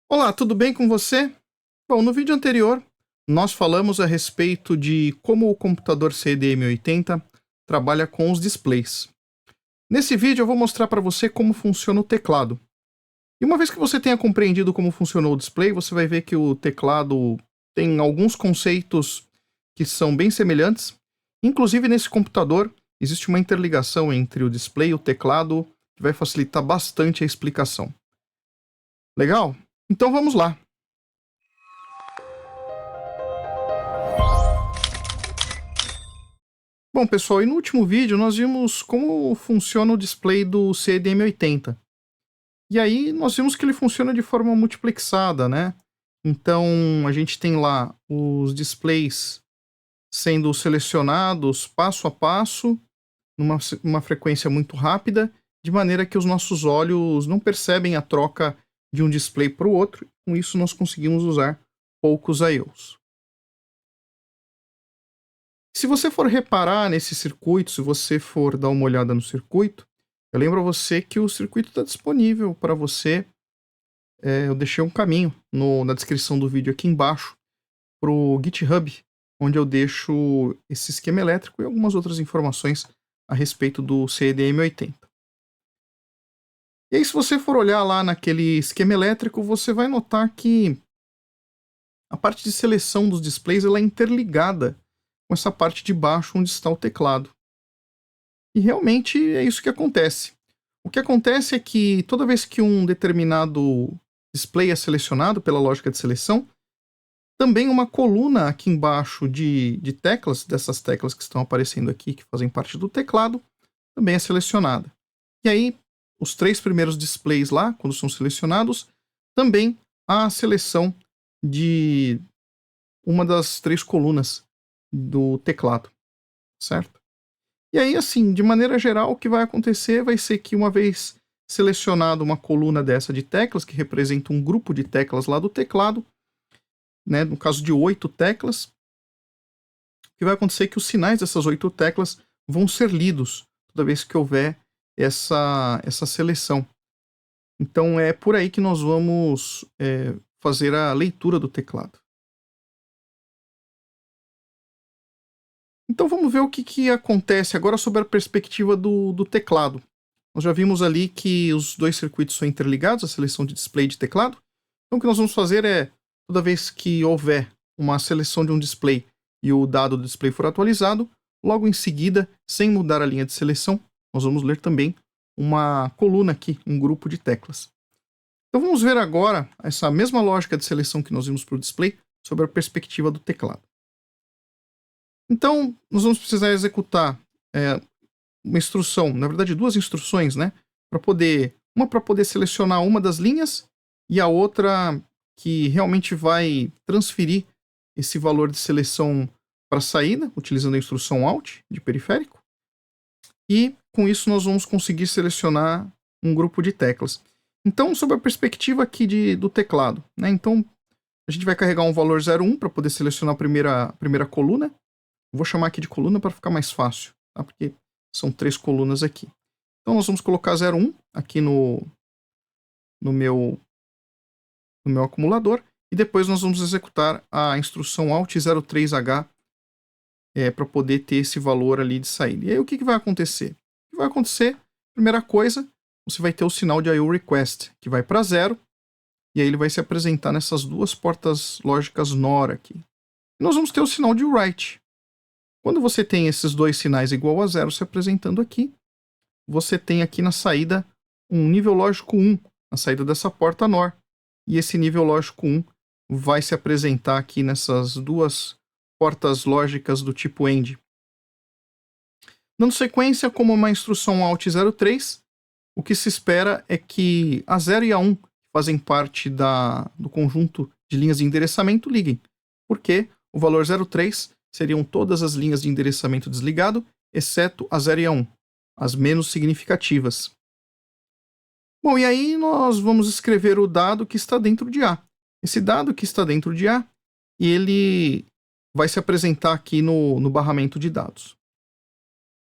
Olá, tudo bem com você? Bom, no vídeo anterior, nós falamos a respeito de como o computador CDM80 trabalha com os displays. Nesse vídeo eu vou mostrar para você como funciona o teclado. E uma vez que você tenha compreendido como funcionou o display, você vai ver que o teclado tem alguns conceitos que são bem semelhantes. Inclusive nesse computador existe uma interligação entre o display e o teclado que vai facilitar bastante a explicação. Legal? Então vamos lá. Bom, pessoal, e no último vídeo nós vimos como funciona o display do CDM80. E aí nós vimos que ele funciona de forma multiplexada, né? Então a gente tem lá os displays sendo selecionados passo a passo, numa frequência muito rápida, de maneira que os nossos olhos não percebem a troca de um display para o outro. Com isso nós conseguimos usar poucos I/Os. Se você for reparar nesse circuito, se você for dar uma olhada no circuito, eu lembro a você que o circuito está disponível para você. Eu deixei um caminho na descrição do vídeo aqui embaixo para o GitHub, onde eu deixo esse esquema elétrico e algumas outras informações a respeito do CDM80. E aí, se você for olhar lá naquele esquema elétrico, você vai notar que a parte de seleção dos displays ela é interligada com essa parte de baixo onde está o teclado. E realmente é isso que acontece. O que acontece é que toda vez que um determinado display é selecionado pela lógica de seleção, também uma coluna aqui embaixo de teclas, dessas teclas que estão aparecendo aqui, que fazem parte do teclado, também é selecionada. E aí, os três primeiros displays lá, quando são selecionados, também há a seleção de uma das três colunas do teclado, certo? E aí, assim, de maneira geral, o que vai acontecer vai ser que uma vez selecionado uma coluna dessa de teclas, que representa um grupo de teclas lá do teclado, né, no caso de 8 teclas, o que vai acontecer é que os sinais dessas 8 teclas vão ser lidos toda vez que houver essa seleção. Então é por aí que nós vamos fazer a leitura do teclado. Então vamos ver o que acontece agora sobre a perspectiva do teclado. Nós já vimos ali que os dois circuitos são interligados, a seleção de display e de teclado. Então o que nós vamos fazer é, toda vez que houver uma seleção de um display e o dado do display for atualizado, logo em seguida, sem mudar a linha de seleção, nós vamos ler também uma coluna aqui, um grupo de teclas. Então vamos ver agora essa mesma lógica de seleção que nós vimos para o display sobre a perspectiva do teclado. Então, nós vamos precisar executar uma instrução, na verdade duas instruções, né? Uma para poder selecionar uma das linhas e a outra que realmente vai transferir esse valor de seleção para a saída, utilizando a instrução Alt de periférico. E com isso nós vamos conseguir selecionar um grupo de teclas. Então, sob a perspectiva aqui do teclado, né? Então, a gente vai carregar um valor 0,1 para poder selecionar a primeira coluna. Vou chamar aqui de coluna para ficar mais fácil, tá? Porque são 3 colunas aqui. Então nós vamos colocar 0,1 aqui no meu acumulador e depois nós vamos executar a instrução Alt 03H para poder ter esse valor ali de saída. E aí o que vai acontecer? O que vai acontecer, primeira coisa, você vai ter o sinal de I/O request, que vai para 0, e aí ele vai se apresentar nessas duas portas lógicas NOR aqui. E nós vamos ter o sinal de write. Quando você tem esses dois sinais igual a 0 se apresentando aqui, você tem aqui na saída um nível lógico 1, na saída dessa porta NOR. E esse nível lógico 1 vai se apresentar aqui nessas duas portas lógicas do tipo AND. Dando sequência, como uma instrução Alt 03, o que se espera é que a 0 e a 1, que fazem parte do conjunto de linhas de endereçamento, liguem. Porque o valor 03 seriam todas as linhas de endereçamento desligado, exceto a 0 e a 1, as menos significativas. Bom, e aí nós vamos escrever o dado que está dentro de A. Esse dado que está dentro de A, ele vai se apresentar aqui no barramento de dados.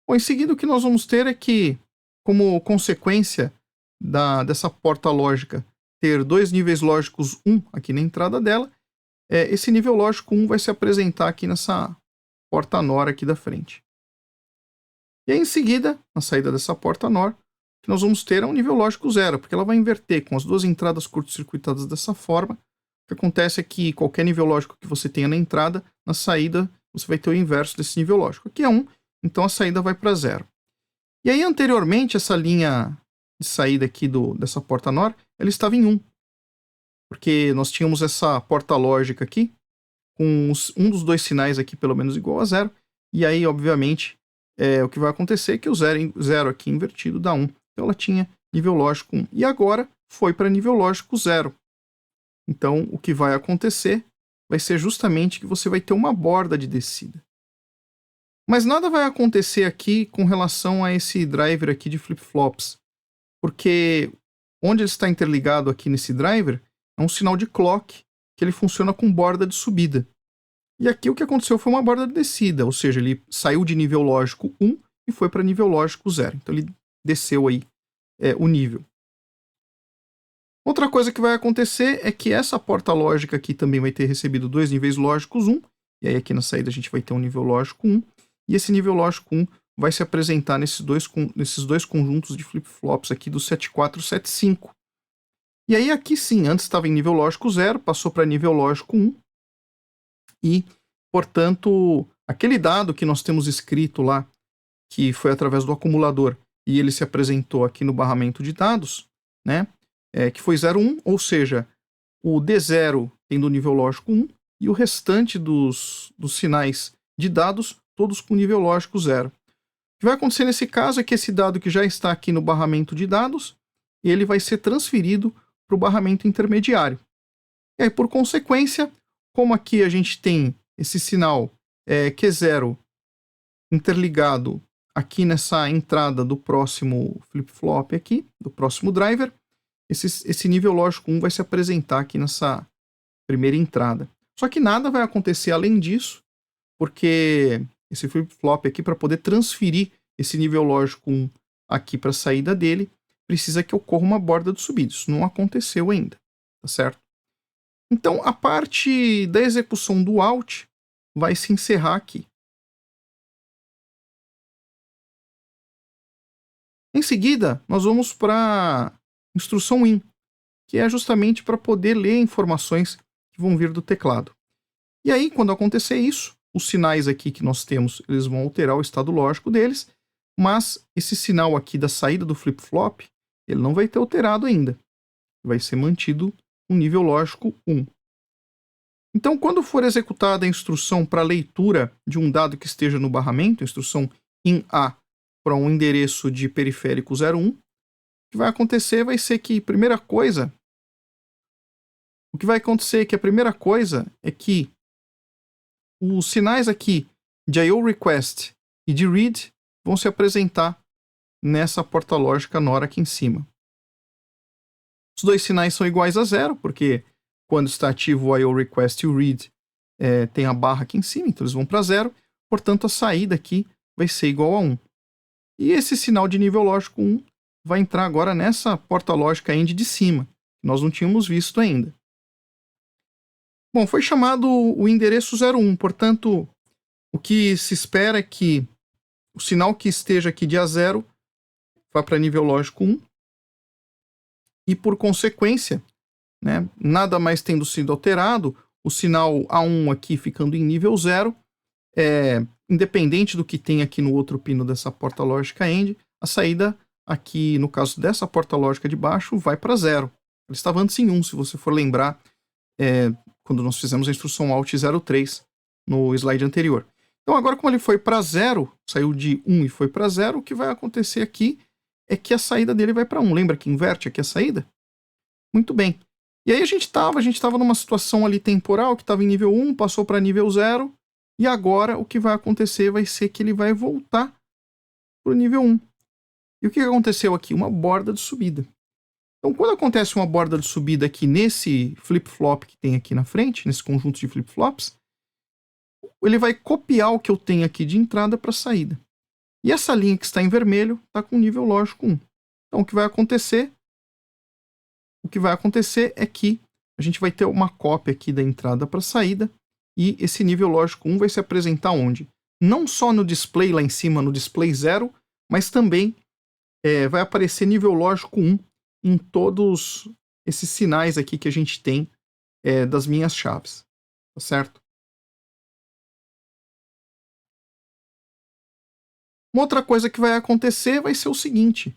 Bom, em seguida o que nós vamos ter é que, como consequência dessa porta lógica ter dois níveis lógicos 1 aqui na entrada dela, esse nível lógico 1 vai se apresentar aqui nessa porta NOR aqui da frente. E aí, em seguida, na saída dessa porta NOR, o que nós vamos ter é um nível lógico 0, porque ela vai inverter com as duas entradas curto-circuitadas dessa forma. O que acontece é que qualquer nível lógico que você tenha na entrada, na saída, você vai ter o inverso desse nível lógico. Aqui é 1, então a saída vai para 0. E aí, anteriormente, essa linha de saída aqui dessa porta NOR, ela estava em 1. Porque nós tínhamos essa porta lógica aqui, com um dos dois sinais aqui pelo menos igual a 0. E aí, obviamente, o que vai acontecer é que o 0 aqui invertido dá 1. Então ela tinha nível lógico 1. E agora foi para nível lógico 0. Então o que vai acontecer vai ser justamente que você vai ter uma borda de descida. Mas nada vai acontecer aqui com relação a esse driver aqui de flip-flops. Porque onde ele está interligado aqui nesse driver é um sinal de clock que ele funciona com borda de subida. E aqui o que aconteceu foi uma borda de descida, ou seja, ele saiu de nível lógico 1 e foi para nível lógico 0. Então ele desceu aí o nível. Outra coisa que vai acontecer é que essa porta lógica aqui também vai ter recebido dois níveis lógicos 1, e aí aqui na saída a gente vai ter um nível lógico 1, e esse nível lógico 1 vai se apresentar nesses dois conjuntos de flip-flops aqui do 74 e 75. E aí aqui sim, antes estava em nível lógico 0, passou para nível lógico 1, e, portanto, aquele dado que nós temos escrito lá, que foi através do acumulador, e ele se apresentou aqui no barramento de dados, né, que foi 0,1, ou seja, o D0 tendo nível lógico 1, e o restante dos sinais de dados, todos com nível lógico 0. O que vai acontecer nesse caso é que esse dado que já está aqui no barramento de dados, ele vai ser transferido para o barramento intermediário. E aí, por consequência, como aqui a gente tem esse sinal Q0 interligado aqui nessa entrada do próximo flip-flop aqui, do próximo driver, esse nível lógico 1 vai se apresentar aqui nessa primeira entrada. Só que nada vai acontecer além disso, porque esse flip-flop aqui, para poder transferir esse nível lógico 1 aqui para a saída dele, precisa que ocorra uma borda de subida. Isso não aconteceu ainda, tá certo? Então, a parte da execução do out vai se encerrar aqui. Em seguida, nós vamos para a instrução in, que é justamente para poder ler informações que vão vir do teclado. E aí, quando acontecer isso, os sinais aqui que nós temos, eles vão alterar o estado lógico deles, mas esse sinal aqui da saída do flip-flop, ele não vai ter alterado ainda. Vai ser mantido um nível lógico 1. Então, quando for executada a instrução para leitura de um dado que esteja no barramento, a instrução in A para um endereço de periférico 01, o que vai acontecer vai ser que, a primeira coisa é que os sinais aqui de IO request e de read vão se apresentar nessa porta lógica NOR aqui em cima. Os dois sinais são iguais a 0, porque quando está ativo o IO request e o read tem a barra aqui em cima, então eles vão para 0, portanto a saída aqui vai ser igual a 1. E esse sinal de nível lógico 1 vai entrar agora nessa porta lógica end de cima, que nós não tínhamos visto ainda. Bom, foi chamado o endereço 01, portanto, o que se espera é que o sinal que esteja aqui de A0 vá para nível lógico 1, e por consequência, né, nada mais tendo sido alterado, o sinal A1 aqui ficando em nível 0, independente do que tem aqui no outro pino dessa porta lógica end, a saída aqui, no caso dessa porta lógica de baixo, vai para 0. Ele estava antes em 1, se você for lembrar, quando nós fizemos a instrução alt 03 no slide anterior. Então agora, como ele foi para 0, saiu de 1 e foi para 0, o que vai acontecer aqui é que a saída dele vai para 1. Lembra que inverte aqui a saída? Muito bem. E aí a gente estava numa situação ali temporal, que estava em nível 1, passou para nível 0, e agora o que vai acontecer vai ser que ele vai voltar para o nível 1. E o que aconteceu aqui? Uma borda de subida. Então, quando acontece uma borda de subida aqui nesse flip-flop que tem aqui na frente, nesse conjunto de flip-flops, ele vai copiar o que eu tenho aqui de entrada para saída. E essa linha que está em vermelho está com nível lógico 1. Então, o que vai acontecer? o que vai acontecer é que a gente vai ter uma cópia aqui da entrada para a saída, e esse nível lógico 1 vai se apresentar onde? Não só no display lá em cima, no display 0, mas também vai aparecer nível lógico 1 em todos esses sinais aqui que a gente tem das minhas chaves, tá certo? Uma outra coisa que vai acontecer vai ser o seguinte: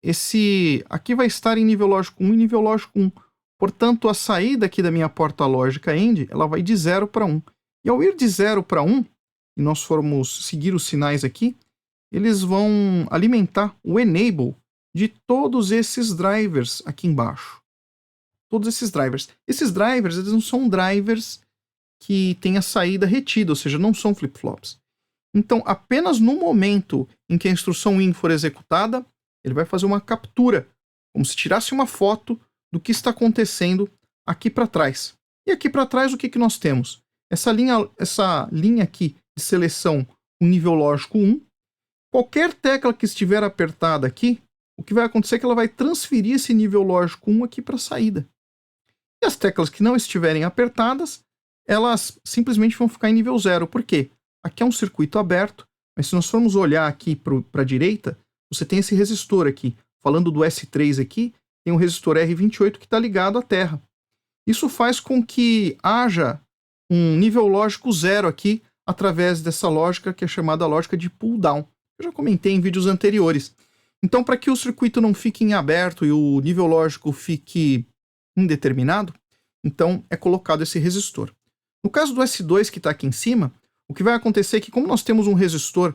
esse aqui vai estar em nível lógico 1 e nível lógico 1. Portanto, a saída aqui da minha porta lógica AND, ela vai de 0 para 1. E ao ir de 0 para 1, e nós formos seguir os sinais aqui, eles vão alimentar o enable de todos esses drivers aqui embaixo. Todos esses drivers. Esses drivers, eles não são drivers que têm a saída retida, ou seja, não são flip-flops. Então, apenas no momento em que a instrução IN for executada, ele vai fazer uma captura, como se tirasse uma foto do que está acontecendo aqui para trás. E aqui para trás, o que nós temos? Essa linha aqui de seleção, o nível lógico 1. Qualquer tecla que estiver apertada aqui, o que vai acontecer é que ela vai transferir esse nível lógico 1 aqui para a saída. E as teclas que não estiverem apertadas, elas simplesmente vão ficar em nível 0. Por quê? Aqui é um circuito aberto, mas se nós formos olhar aqui para a direita, você tem esse resistor aqui. Falando do S3 aqui, tem um resistor R28 que está ligado à terra. Isso faz com que haja um nível lógico 0 aqui, através dessa lógica que é chamada lógica de pull-down. Eu já comentei em vídeos anteriores. Então, para que o circuito não fique em aberto e o nível lógico fique indeterminado, então é colocado esse resistor. No caso do S2 que está aqui em cima, o que vai acontecer é que, como nós temos um resistor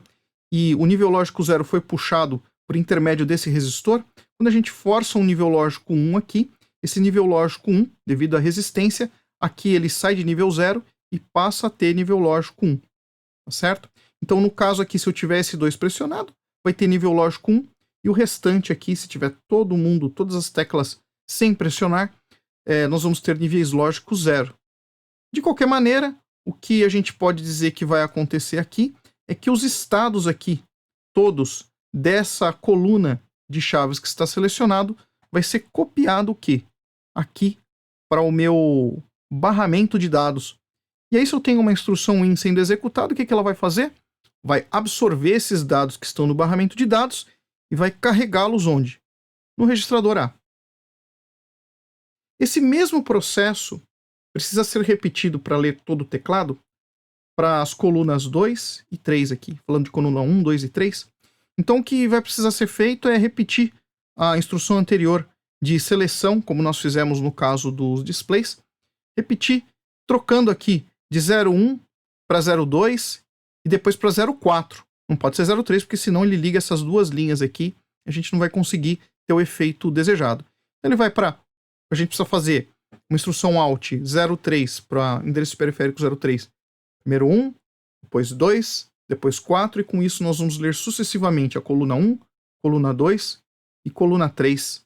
e o nível lógico 0 foi puxado por intermédio desse resistor, quando a gente força um nível lógico 1 aqui, esse nível lógico 1, devido à resistência, aqui ele sai de nível 0 e passa a ter nível lógico 1, tá certo? Então, no caso aqui, se eu tiver S2 pressionado, vai ter nível lógico 1, e o restante aqui, se tiver todo mundo, todas as teclas sem pressionar, nós vamos ter níveis lógicos 0. De qualquer maneira, o que a gente pode dizer que vai acontecer aqui é que os estados aqui, todos dessa coluna de chaves que está selecionado, vai ser copiado o quê? Aqui para o meu barramento de dados. E aí, se eu tenho uma instrução IN sendo executada, o que ela vai fazer? Vai absorver esses dados que estão no barramento de dados e vai carregá-los onde? No registrador A. Esse mesmo processo precisa ser repetido para ler todo o teclado para as colunas 2 e 3 aqui, falando de coluna 1, 2 e 3. Então, o que vai precisar ser feito é repetir a instrução anterior de seleção, como nós fizemos no caso dos displays, repetir trocando aqui de 0,1 para 0,2 e depois para 0,4. Não pode ser 0,3, porque senão ele liga essas duas linhas aqui e a gente não vai conseguir ter o efeito desejado. Então, ele vai para... A gente precisa fazer uma instrução alt 0,3 para endereço periférico 0,3. Primeiro 1, depois 2, depois 4, e com isso nós vamos ler sucessivamente a coluna 1, coluna 2 e coluna 3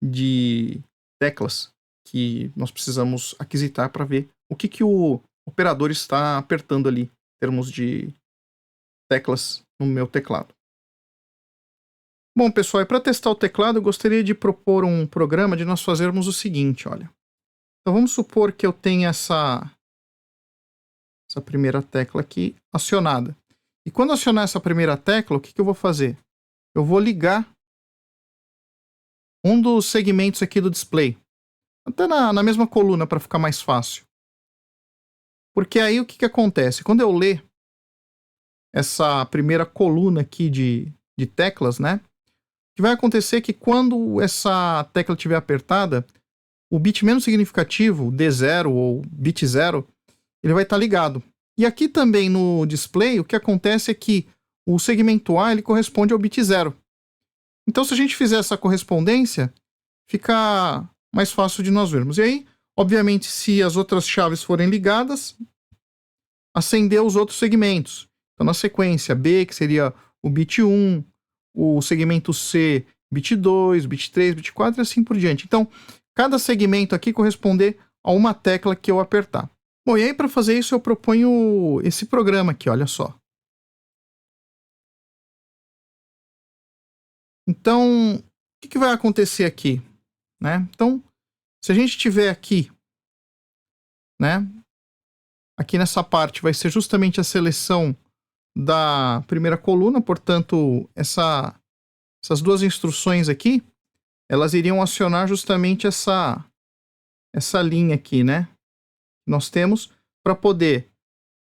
de teclas que nós precisamos aquisitar para ver o que o operador está apertando ali, em termos de teclas no meu teclado. Bom, pessoal, para testar o teclado, eu gostaria de propor um programa de nós fazermos o seguinte, olha. Então vamos supor que eu tenha essa primeira tecla aqui acionada. E quando acionar essa primeira tecla, o que eu vou fazer? Eu vou ligar um dos segmentos aqui do display. Até na mesma coluna, para ficar mais fácil. Porque aí o que acontece? Quando eu ler essa primeira coluna aqui de teclas, né? O que vai acontecer é que quando essa tecla estiver apertada, o bit menos significativo, D0 ou bit 0, ele vai estar ligado. E aqui também no display, o que acontece é que o segmento A ele corresponde ao bit 0. Então, se a gente fizer essa correspondência, fica mais fácil de nós vermos. E aí, obviamente, se as outras chaves forem ligadas, acender os outros segmentos. Então, na sequência, B, que seria o bit 1, o segmento C, bit 2, bit 3, bit 4 e assim por diante. Então, cada segmento aqui corresponder a uma tecla que eu apertar. Bom, e aí para fazer isso eu proponho esse programa aqui, olha só. Então, o que vai acontecer aqui? Né? Então, Se a gente tiver aqui, né? Aqui nessa parte vai ser justamente a seleção da primeira coluna, portanto, essas duas instruções aqui, elas iriam acionar justamente essa linha aqui, né? Nós temos para poder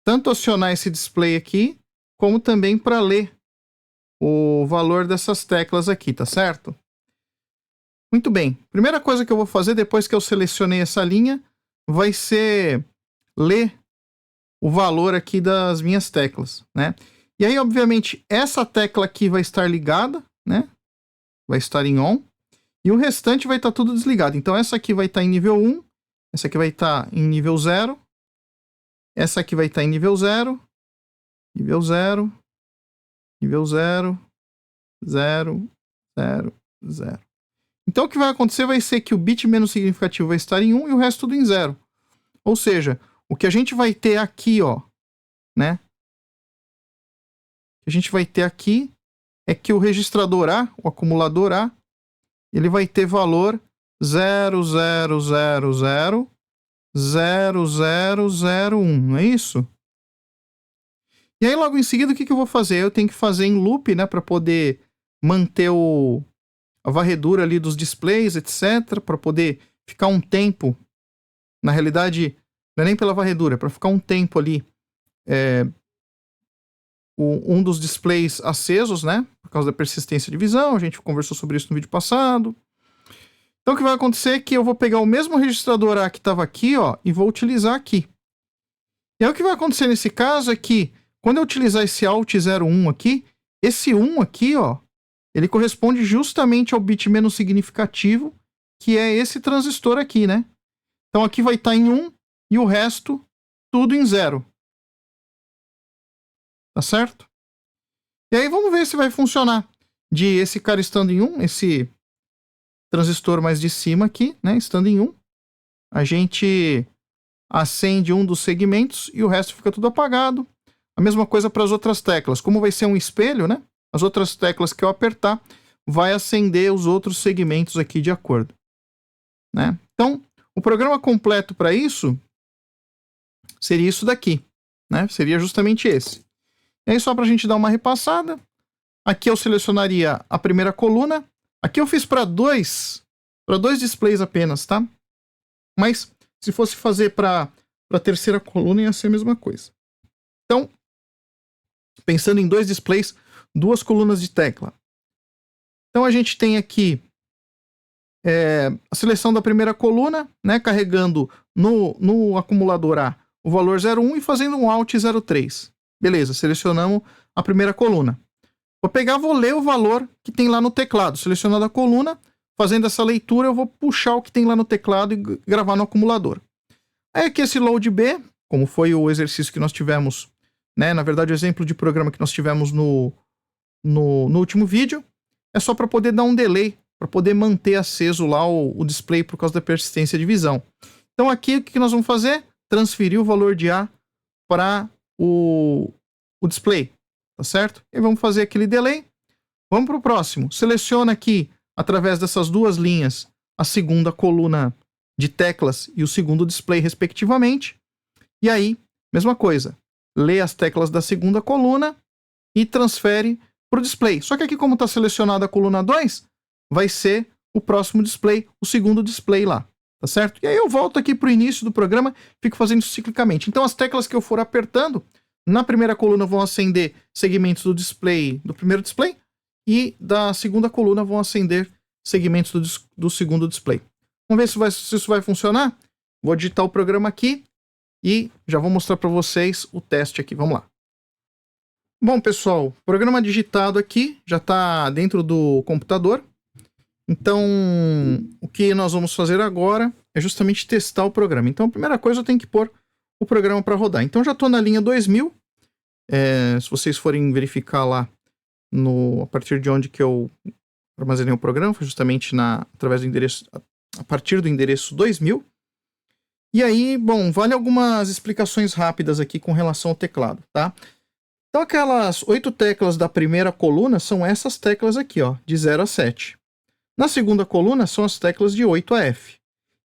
tanto acionar esse display aqui, como também para ler o valor dessas teclas aqui, tá certo? Muito bem. Primeira coisa que eu vou fazer depois que eu selecionei essa linha vai ser ler o valor aqui das minhas teclas, né? E aí, obviamente, essa tecla aqui vai estar ligada, né? Vai estar em ON. E o restante vai estar tudo desligado. Então, essa aqui vai estar em nível 1. Essa aqui vai estar em nível 0. Essa aqui vai estar em nível 0. Nível 0. Nível 0. 0. 0. 0. Então, o que vai acontecer vai ser que o bit menos significativo vai estar em 1 e o resto tudo em 0. Ou seja, o que a gente vai ter aqui, ó, né? O que a gente vai ter aqui é que o registrador A, o acumulador A, ele vai ter valor 0,000,0001, não é isso? E aí, logo em seguida, o que eu vou fazer? Eu tenho que fazer em loop, né, para poder manter a varredura ali dos displays, etc, para poder ficar um tempo, na realidade, não é nem pela varredura, é para ficar um tempo ali, um dos displays acesos, né, por causa da persistência de visão, a gente conversou sobre isso no vídeo passado. Então o que vai acontecer é que eu vou pegar o mesmo registrador A que estava aqui, ó, e vou utilizar aqui. E aí o que vai acontecer nesse caso é que, quando eu utilizar esse Alt 01 aqui, esse 1 aqui, ó, ele corresponde justamente ao bit menos significativo, que é esse transistor aqui, né? Então aqui vai estar em 1 e o resto tudo em 0. Tá certo? E aí vamos ver se vai funcionar. De esse cara estando em 1, esse transistor mais de cima aqui, né? Estando em 1, a gente acende um dos segmentos e o resto fica tudo apagado. A mesma coisa para as outras teclas. Como vai ser um espelho, né? As outras teclas que eu apertar vai acender os outros segmentos aqui de acordo, né? Então, o programa completo para isso seria isso daqui, né? Seria justamente esse. E aí, só para a gente dar uma repassada, aqui eu selecionaria a primeira coluna. Aqui eu fiz para dois displays apenas, tá? Mas se fosse fazer para a terceira coluna ia ser a mesma coisa. Então, pensando em dois displays, duas colunas de tecla. Então a gente tem aqui a seleção da primeira coluna, né, carregando no acumulador A o valor 01 e fazendo um Alt 03. Beleza, selecionamos a primeira coluna. Vou pegar, vou ler o valor que tem lá no teclado. Selecionando a coluna, fazendo essa leitura, eu vou puxar o que tem lá no teclado e gravar no acumulador. Aí aqui esse load B, como foi o exercício que nós tivemos, né, na verdade o exemplo de programa que nós tivemos no último vídeo, é só para poder dar um delay, para poder manter aceso lá o display por causa da persistência de visão. Então aqui o que nós vamos fazer? Transferir o valor de A para o display, tá certo? E vamos fazer aquele delay. Vamos para o próximo. Seleciona aqui, através dessas duas linhas, a segunda coluna de teclas e o segundo display, respectivamente. E aí, mesma coisa. Lê as teclas da segunda coluna e transfere para o display. Só que aqui, como está selecionada a coluna 2, vai ser o próximo display, o segundo display lá, tá certo? E aí eu volto aqui para o início do programa, fico fazendo isso ciclicamente. Então as teclas que eu for apertando, na primeira coluna vão acender segmentos do display, do primeiro display, e da segunda coluna vão acender segmentos do segundo display. Vamos ver se isso vai funcionar? Vou digitar o programa aqui e já vou mostrar para vocês o teste aqui. Vamos lá. Bom, pessoal, programa digitado aqui, já está dentro do computador. Então, o que nós vamos fazer agora é justamente testar o programa. Então, a primeira coisa, eu tenho que pôr o programa para rodar. Então, já estou na linha 2000. Se vocês forem verificar lá, a partir de onde que eu armazenei o programa, foi justamente através do endereço, a partir do endereço 2000. E aí, bom, vale algumas explicações rápidas aqui com relação ao teclado, tá? Então, aquelas 8 teclas da primeira coluna são essas teclas aqui, ó, de 0 a 7. Na segunda coluna são as teclas de 8 a F.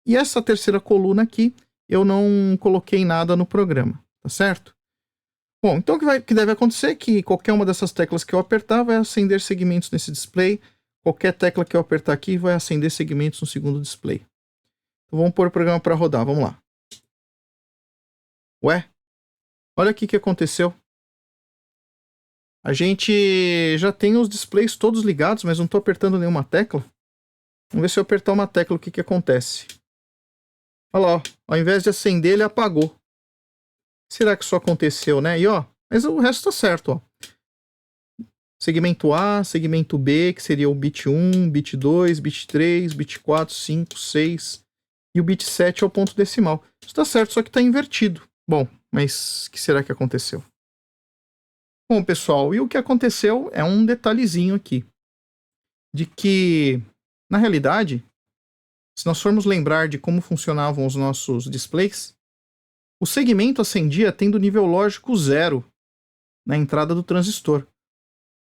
E essa terceira coluna aqui, eu não coloquei nada no programa, tá certo? Bom, então o que deve acontecer é que qualquer uma dessas teclas que eu apertar vai acender segmentos nesse display. Qualquer tecla que eu apertar aqui vai acender segmentos no segundo display. Então vamos pôr o programa para rodar, vamos lá. Ué, olha aqui o que aconteceu. A gente já tem os displays todos ligados, mas não estou apertando nenhuma tecla. Vamos ver se eu apertar uma tecla o que acontece. Olha lá, ó, ao invés de acender ele apagou. Será que isso aconteceu, né? E ó, mas o resto tá certo, ó. Segmento A, segmento B, que seria o bit 1, bit 2, bit 3, bit 4, 5, 6 e o bit 7 é o ponto decimal. Isso tá certo, só que tá invertido. Bom, mas o que será que aconteceu? Bom, pessoal, e o que aconteceu é um detalhezinho aqui. De que, na realidade, se nós formos lembrar de como funcionavam os nossos displays, o segmento acendia tendo nível lógico 0 na entrada do transistor.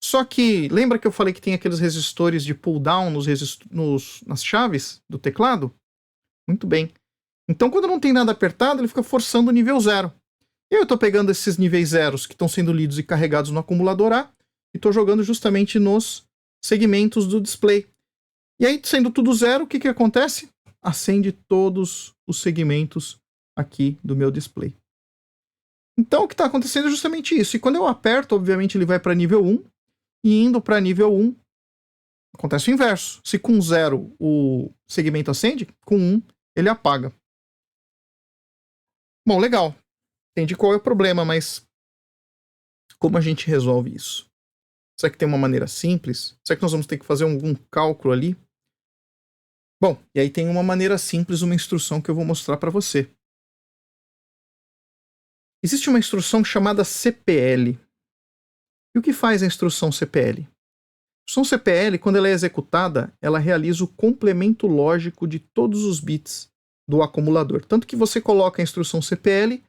Só que, lembra que eu falei que tem aqueles resistores de pull-down nas chaves do teclado? Muito bem. Então, quando não tem nada apertado, ele fica forçando o nível 0. E eu estou pegando esses níveis zeros que estão sendo lidos e carregados no acumulador A e estou jogando justamente nos segmentos do display. E aí, sendo tudo 0, o que acontece? Acende todos os segmentos aqui do meu display. Então, o que está acontecendo é justamente isso. E quando eu aperto, obviamente, ele vai para nível 1. E indo para nível 1, acontece o inverso. Se com 0 o segmento acende, com 1 ele apaga. Bom, legal. Entendi qual é o problema, mas como a gente resolve isso? Será que tem uma maneira simples? Será que nós vamos ter que fazer algum cálculo ali? Bom, e aí tem uma maneira simples, uma instrução que eu vou mostrar para você. Existe uma instrução chamada CPL. E o que faz a instrução CPL? A instrução CPL, quando ela é executada, ela realiza o complemento lógico de todos os bits do acumulador. Tanto que você coloca a instrução CPL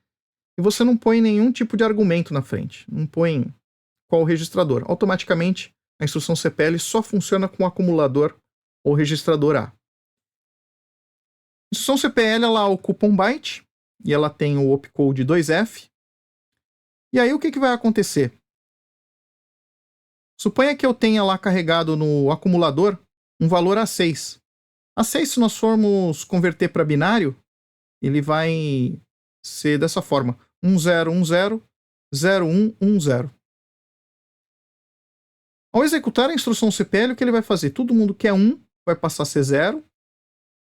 e você não põe nenhum tipo de argumento na frente. Não põe qual registrador. Automaticamente, a instrução CPL só funciona com o acumulador ou registrador A. A instrução CPL ela ocupa um byte e ela tem o opcode 2F. E aí o que vai acontecer? Suponha que eu tenha lá carregado no acumulador um valor A6. A6, se nós formos converter para binário, ele vai ser dessa forma. 1010, 0110. Ao executar a instrução CPL, o que ele vai fazer? Todo mundo que é 1 vai passar a ser 0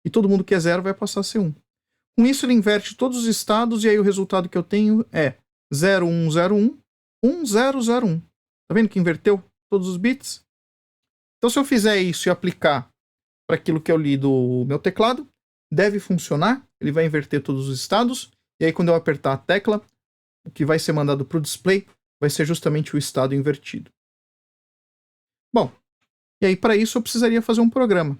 e todo mundo que é 0 vai passar a ser 1. Com isso, ele inverte todos os estados e aí o resultado que eu tenho é 0101, 1001. Tá vendo que inverteu todos os bits? Então, se eu fizer isso e aplicar para aquilo que eu li do meu teclado, deve funcionar. Ele vai inverter todos os estados. E aí, quando eu apertar a tecla, o que vai ser mandado para o display vai ser justamente o estado invertido. Bom, e aí para isso eu precisaria fazer um programa.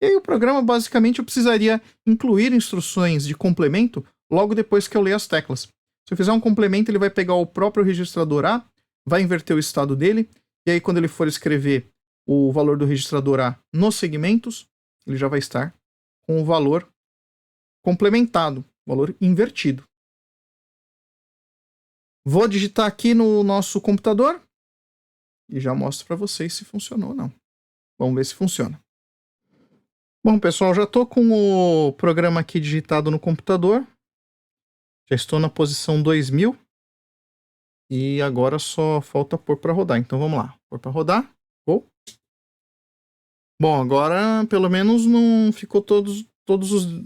E aí o programa, basicamente, eu precisaria incluir instruções de complemento logo depois que eu ler as teclas. Se eu fizer um complemento, ele vai pegar o próprio registrador A, vai inverter o estado dele, e aí quando ele for escrever o valor do registrador A nos segmentos, ele já vai estar com o valor complementado, valor invertido. Vou digitar aqui no nosso computador e já mostro para vocês se funcionou ou não. Vamos ver se funciona. Bom, pessoal, já estou com o programa aqui digitado no computador. Já estou na posição 2000. E agora só falta pôr para rodar. Então vamos lá. Pôr para rodar. Vou. Bom, agora pelo menos não ficou todos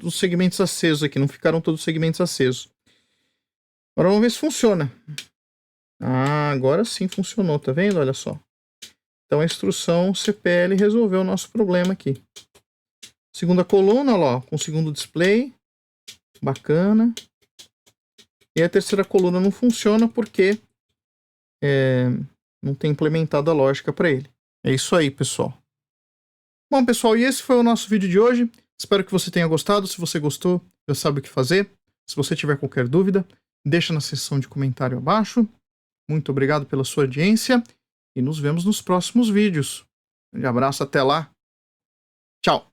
os segmentos acesos aqui. Não ficaram todos os segmentos acesos. Agora vamos ver se funciona. Ah, agora sim funcionou. Tá vendo? Olha só. Então a instrução CPL resolveu o nosso problema aqui. Segunda coluna, ó, com o segundo display. Bacana. E a terceira coluna não funciona porque não tem implementado a lógica para ele. É isso aí, pessoal. Bom, pessoal, e esse foi o nosso vídeo de hoje. Espero que você tenha gostado. Se você gostou, já sabe o que fazer. Se você tiver qualquer dúvida, deixa na seção de comentário abaixo. Muito obrigado pela sua audiência e nos vemos nos próximos vídeos. Um grande abraço, até lá. Tchau!